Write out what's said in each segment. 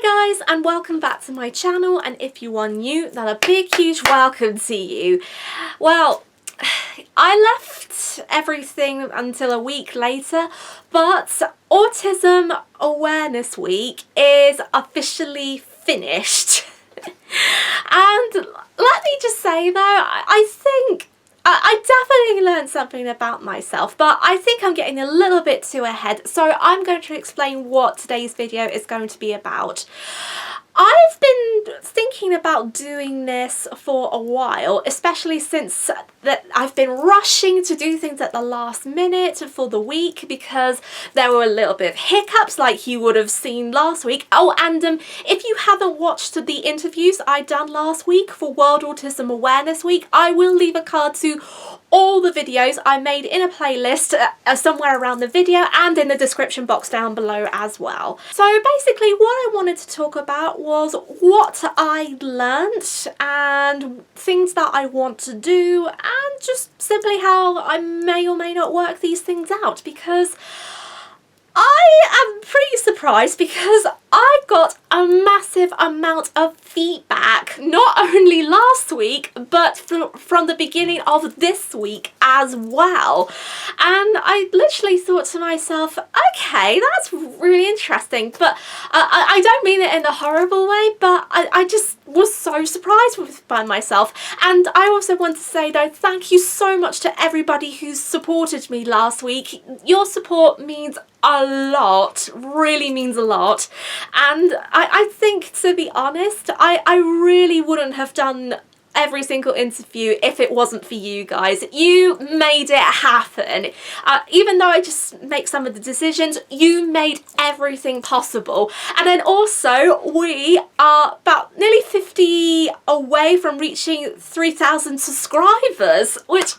Hi guys, and welcome back to my channel, and if you are new, then a big huge welcome to you. Well, I left everything until a week later, but Autism Awareness Week is officially finished. And let me just say though, I think I definitely learned something about myself, but I think I'm getting a little bit too ahead, so I'm going to explain what today's video is going to be about. I've been thinking about doing this for a while, especially since that I've been rushing to do things at the last minute for the week because there were a little bit of hiccups like you would have seen last week. Oh, and if you haven't watched the interviews I done last week for World Autism Awareness Week, I will leave a card to all the videos I made in a playlist somewhere around the video and in the description box down below as well. So basically what I wanted to talk about was what I learnt and things that I want to do, and just simply how I may or may not work these things out, because I am pretty surprised because I got a massive amount of feedback, not only last week, but from the beginning of this week as well. And I literally thought to myself, okay, that's really interesting, but I don't mean it in a horrible way, but I just was so surprised by myself. And I also want to say though, thank you so much to everybody who supported me last week. Your support means a lot, really means a lot. And I think, to be honest, I really wouldn't have done every single interview if it wasn't for you guys. You made it happen. Even though I just make some of the decisions, you made everything possible. And then also, we are about nearly 50 away from reaching 3,000 subscribers, which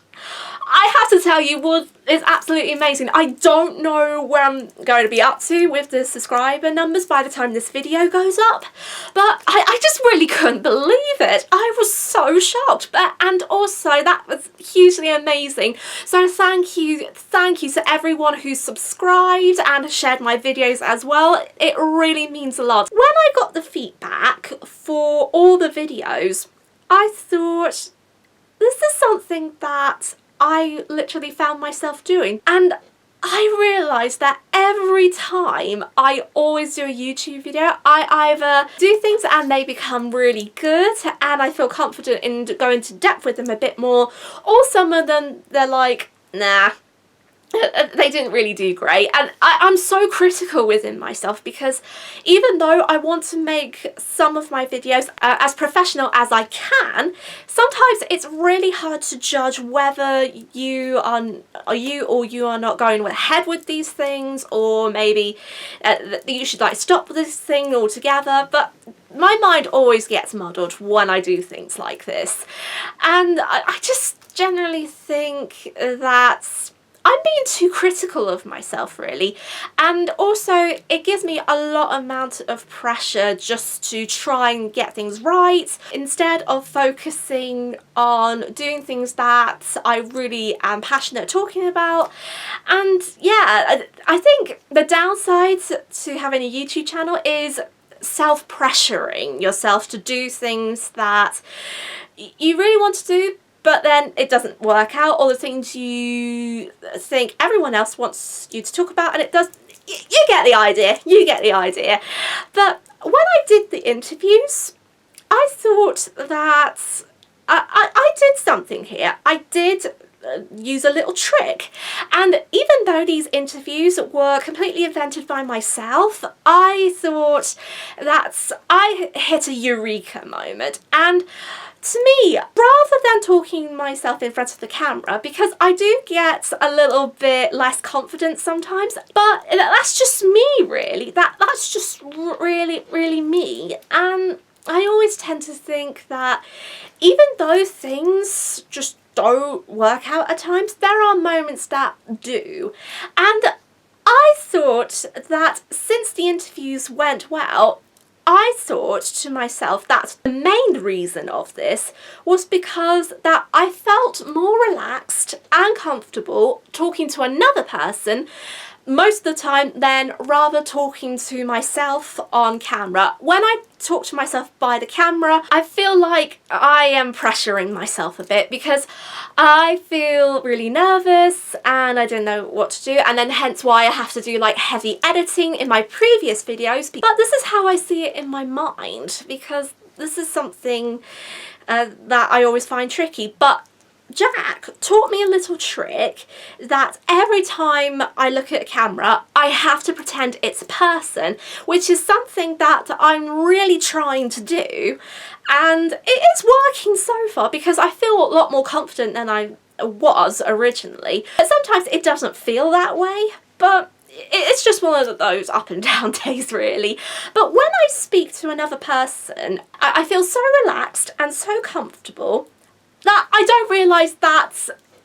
I have to tell you is absolutely amazing. I don't know where I'm going to be up to with the subscriber numbers by the time this video goes up, but I just really couldn't believe it. I was so shocked, and also that was hugely amazing. So thank you to everyone who subscribed and shared my videos as well. It really means a lot. When I got the feedback for all the videos, I thought, this is something that I literally found myself doing, and I realised that every time I always do a YouTube video, I either do things and they become really good and I feel confident in going to depth with them a bit more, or some of them they're like, nah, they didn't really do great. And I'm so critical within myself, because even though I want to make some of my videos as professional as I can, sometimes it's really hard to judge whether you are not going ahead with these things, or maybe you should like stop this thing altogether. But my mind always gets muddled when I do things like this, and I just generally think that I'm being too critical of myself, really. And also it gives me a amount of pressure just to try and get things right, instead of focusing on doing things that I really am passionate talking about. And yeah, I think the downside to having a YouTube channel is self-pressuring yourself to do things that you really want to do, but then it doesn't work out, or the things you think everyone else wants you to talk about, and it does. You get the idea, But when I did the interviews, I thought that I did something here. I did use a little trick, and even though these interviews were completely invented by myself, I thought that I hit a eureka moment. And to me, rather than talking myself in front of the camera, because I do get a little bit less confident sometimes, but that's just me, really. That's just really me. And I always tend to think that even though things just don't work out at times, there are moments that do. And I thought that since the interviews went well, I thought to myself that the main reason of this was because that I felt more relaxed and comfortable talking to another person most of the time then rather talking to myself on camera. When I talk to myself by the camera, I feel like I am pressuring myself a bit because I feel really nervous and I don't know what to do, and then hence why I have to do like heavy editing in my previous videos. But this is how I see it in my mind, because this is something that I always find tricky. But Jack taught me a little trick that every time I look at a camera, I have to pretend it's a person, which is something that I'm really trying to do, and it is working so far because I feel a lot more confident than I was originally. But sometimes it doesn't feel that way, but it's just one of those up and down days really. But when I speak to another person, I feel so relaxed and so comfortable that I don't realise that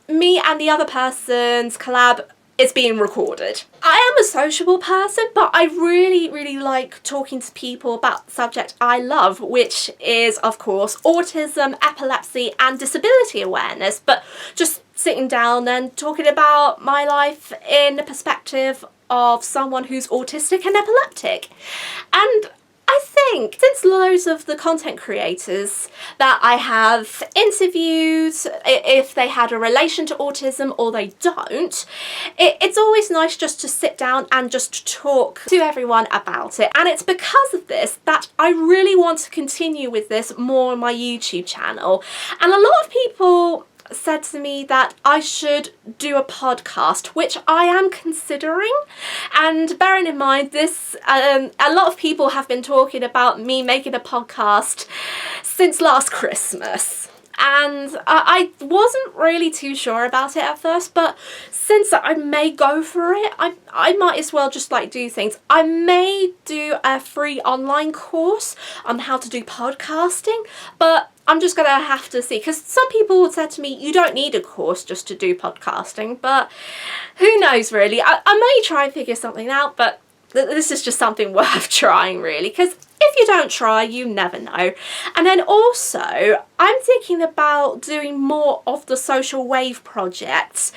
me and the other person's collab is being recorded. I am a sociable person, but I really like talking to people about the subject I love, which is of course autism, epilepsy and disability awareness, but just sitting down and talking about my life in the perspective of someone who's autistic and epileptic. And I think since loads of the content creators that I have interviewed, if they had a relation to autism or they don't, it's always nice just to sit down and just talk to everyone about it. And it's because of this that I really want to continue with this more on my YouTube channel. And a lot of people said to me that I should do a podcast, which I am considering. And bearing in mind this, a lot of people have been talking about me making a podcast since last Christmas. And I wasn't really too sure about it at first, but since I may go for it, I might as well just like do things. I may do a free online course on how to do podcasting, but I'm just gonna have to see, because some people said to me you don't need a course just to do podcasting, but who knows really. I may try and figure something out, but this is just something worth trying really, because if you don't try, you never know. And then also, I'm thinking about doing more of the Social Wave Project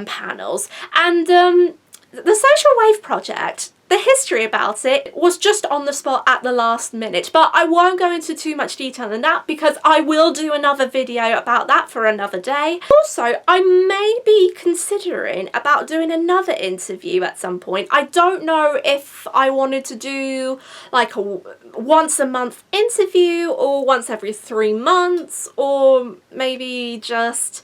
panels. And the Social Wave Project, the history about it was just on the spot at the last minute, but I won't go into too much detail on that because I will do another video about that for another day. Also, I may be considering about doing another interview at some point. I don't know if I wanted to do like a once a month interview or once every 3 months, or maybe just,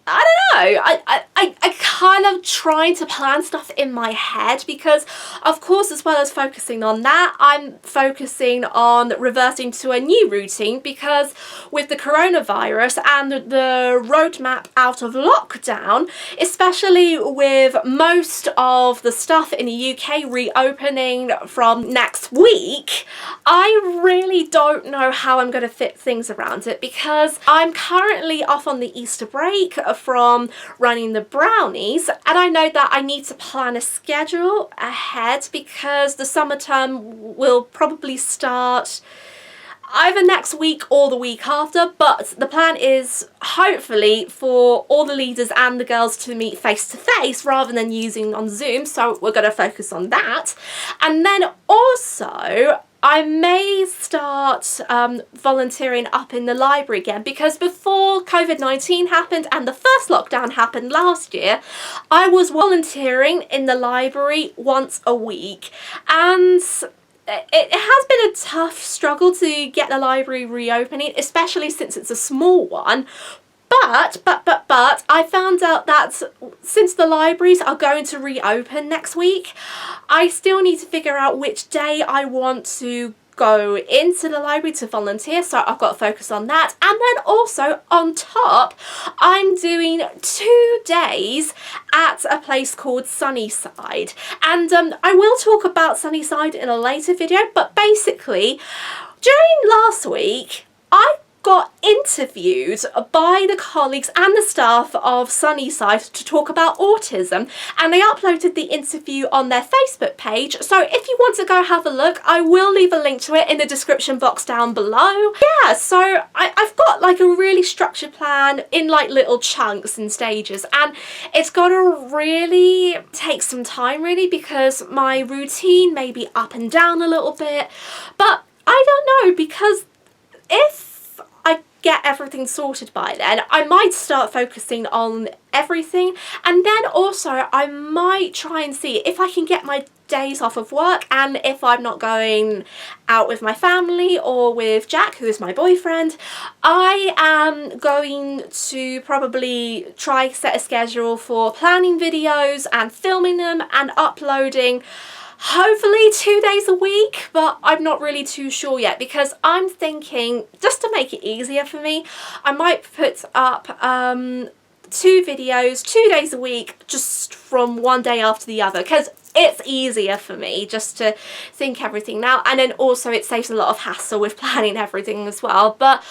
I don't know, I kind of trying to plan stuff in my head because of course as well as focusing on that, I'm focusing on reverting to a new routine, because with the coronavirus and the roadmap out of lockdown, especially with most of the stuff in the UK reopening from next week, I really don't know how I'm going to fit things around it, because I'm currently off on the Easter break from running the brownies, and I know that I need to plan a schedule ahead because the summer term will probably start either next week or the week after, but the plan is hopefully for all the leaders and the girls to meet face to face rather than using on Zoom, so we're going to focus on that. And then also I may start volunteering up in the library again, because before COVID-19 happened and the first lockdown happened last year, I was volunteering in the library once a week, and it has been a tough struggle to get the library reopening, especially since it's a small one. But I found out that since the libraries are going to reopen next week, I still need to figure out which day I want to go into the library to volunteer, so I've got to focus on that. And then also on top, I'm doing 2 days at a place called Sunnyside, and I will talk about Sunnyside in a later video, but basically during last week I got interviewed by the colleagues and the staff of Sunnyside to talk about autism, and they uploaded the interview on their Facebook page. So if you want to go have a look, I will leave a link to it in the description box down below. Yeah, so I've got like a really structured plan in like little chunks and stages, and it's got to really take some time really, because my routine may be up and down a little bit, but I don't know, because if I get everything sorted by then, I might start focusing on everything, and then also I might try and see if I can get my days off of work, and if I'm not going out with my family or with Jack, who is my boyfriend, I am going to probably try set a schedule for planning videos and filming them and uploading, hopefully 2 days a week, but I'm not really too sure yet, because I'm thinking, just to make it easier for me, I might put up 2 videos 2 days a week, just from one day after the other, because it's easier for me just to think everything out, and then also it saves a lot of hassle with planning everything as well. But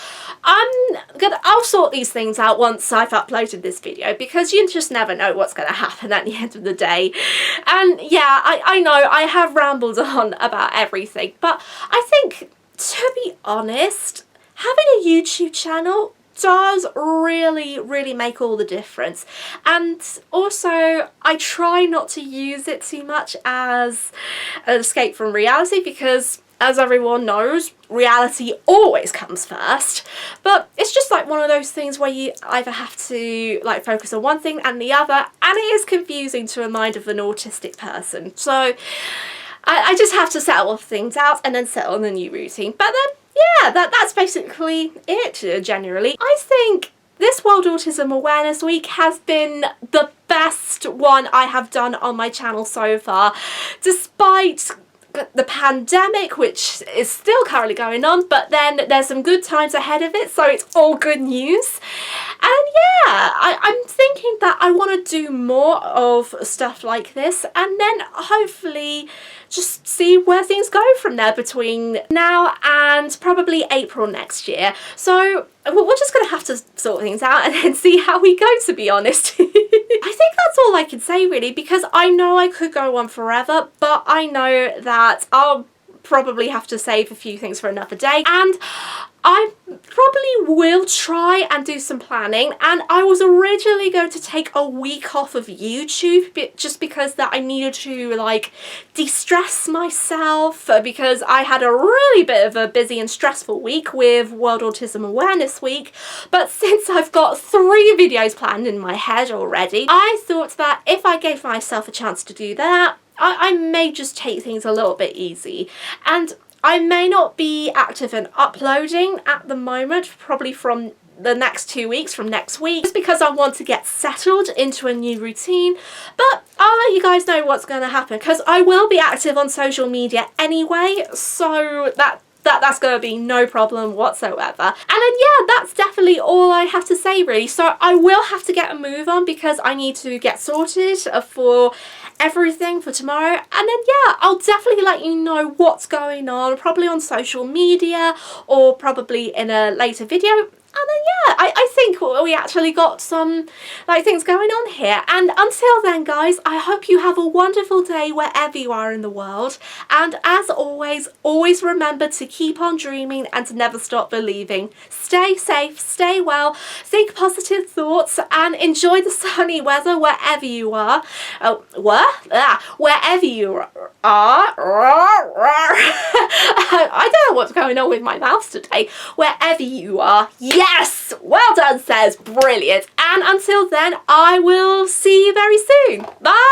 I'll sort these things out once I've uploaded this video, because you just never know what's going to happen at the end of the day. And yeah, I know I have rambled on about everything, but I think, to be honest, having a YouTube channel does really make all the difference. And also, I try not to use it too much as an escape from reality, because as everyone knows, reality always comes first. But it's just like one of those things where you either have to like focus on one thing and the other, and it is confusing to a mind of an autistic person. So I just have to settle things out and then settle on a new routine. But then, yeah, that's basically it generally. I think this World Autism Awareness Week has been the best one I have done on my channel so far, despite the pandemic, which is still currently going on, but then there's some good times ahead of it, so it's all good news. And yeah, I'm thinking that I want to do more of stuff like this, and then hopefully just see where things go from there between now and probably April next year. So we're just going to have to sort things out and then see how we go, to be honest. I think that's all I can say really, because I know I could go on forever, but I know that I'll probably have to save a few things for another day, and I probably will try and do some planning. And I was originally going to take a week off of YouTube just because that I needed to like de-stress myself, because I had a really bit of a busy and stressful week with World Autism Awareness Week. But since I've got 3 videos planned in my head already, I thought that if I gave myself a chance to do that, I may just take things a little bit easy. And I may not be active in uploading at the moment, probably from the next 2 weeks, from next week, just because I want to get settled into a new routine. But I'll let you guys know what's going to happen, because I will be active on social media anyway, so that's going to be no problem whatsoever. And then yeah, that's definitely all I have to say really. So I will have to get a move on, because I need to get sorted for everything for tomorrow. And then yeah, I'll definitely let you know what's going on, probably on social media or probably in a later video. And then yeah, I think we actually got some like things going on here. And until then guys, I hope you have a wonderful day wherever you are in the world. And as always, always remember to keep on dreaming and to never stop believing. Stay safe, stay well, think positive thoughts, and enjoy the sunny weather wherever you are. Oh, what? Wherever you are. I don't know what's going on with my mouth today. Wherever you are. Yes! Well done, says. Brilliant. And until then, I will see you very soon. Bye!